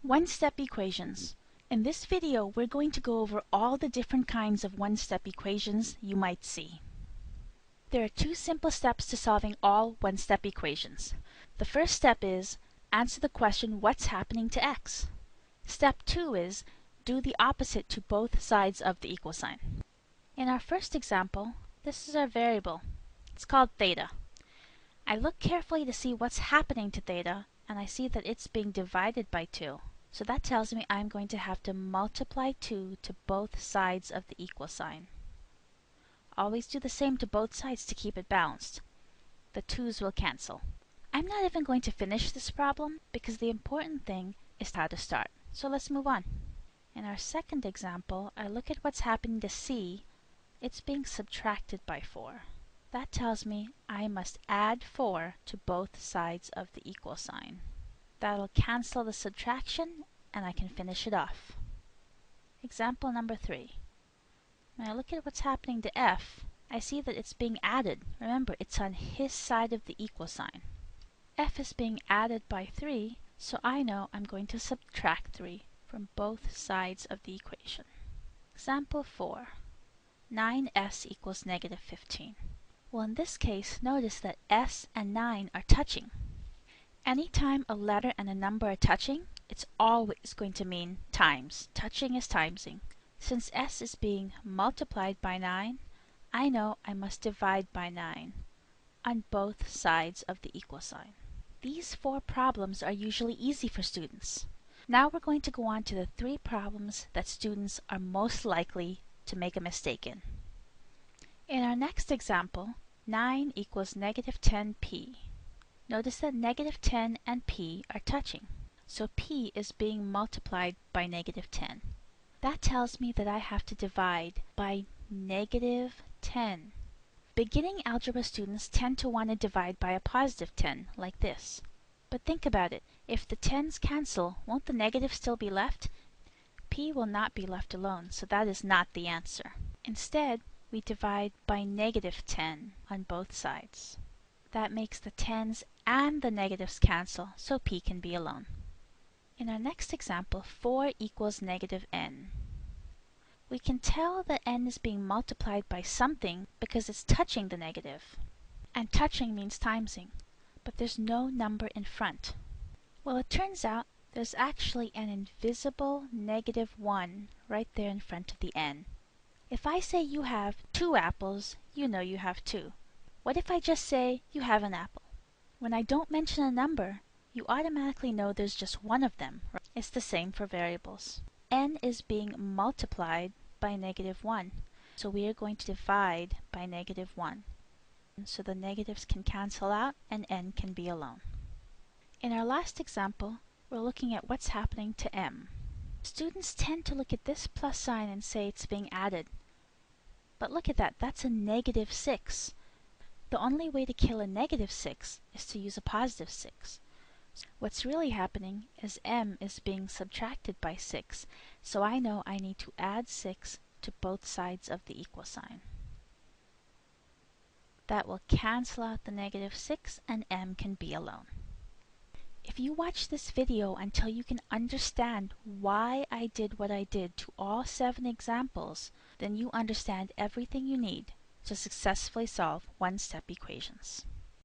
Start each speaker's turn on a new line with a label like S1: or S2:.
S1: One-step equations. In this video, we're going to go over all the different kinds of one-step equations you might see. There are two simple steps to solving all one-step equations. The first step is answer the question, what's happening to x? Step 2 is do the opposite to both sides of the equal sign. In our first example, this is our variable. It's called theta. I look carefully to see what's happening to theta, and I see that it's being divided by 2. So that tells me I'm going to have to multiply 2 to both sides of the equal sign. Always do the same to both sides to keep it balanced. The 2's will cancel. I'm not even going to finish this problem because the important thing is how to start. So let's move on. In our second example, I look at what's happening to c. It's being subtracted by 4. That tells me I must add 4 to both sides of the equal sign. That'll cancel the subtraction and I can finish it off. Example number 3. When I look at what's happening to f, I see that it's being added. Remember, it's on his side of the equal sign. F is being added by 3, so I know I'm going to subtract 3 from both sides of the equation. Example 4. 9s equals negative 15. Well, in this case, notice that s and 9 are touching. Anytime a letter and a number are touching, it's always going to mean times. Touching is timesing. Since s is being multiplied by 9, I know I must divide by 9 on both sides of the equal sign. These 4 problems are usually easy for students. Now we're going to go on to the 3 problems that students are most likely to make a mistake in. In our next example, 9 equals negative 10p. Notice that negative 10 and p are touching, so p is being multiplied by negative 10. That tells me that I have to divide by negative 10. Beginning algebra students tend to want to divide by a positive 10, like this. But think about it. If the 10's cancel, won't the negative still be left? P will not be left alone, so that is not the answer. Instead, we divide by negative 10 on both sides. That makes the 10's and the negatives cancel, so p can be alone. In our next example, 4 equals negative n. We can tell that n is being multiplied by something because it's touching the negative. And touching means timesing, but there's no number in front. Well, it turns out there's actually an invisible negative 1 right there in front of the n. If I say you have 2 apples, you know you have 2. What if I just say you have an apple? When I don't mention a number, you automatically know there's just one of them. It's the same for variables. N is being multiplied by negative 1, so we are going to divide by negative 1. So the negatives can cancel out and n can be alone. In our last example, we're looking at what's happening to m. Students tend to look at this plus sign and say it's being added. But look at that, that's a negative 6. The only way to kill a negative 6 is to use a positive 6. What's really happening is m is being subtracted by 6, so I know I need to add 6 to both sides of the equal sign. That will cancel out the negative 6 and m can be alone. If you watch this video until you can understand why I did what I did to all 7 examples, then you understand everything you need to successfully solve one-step equations.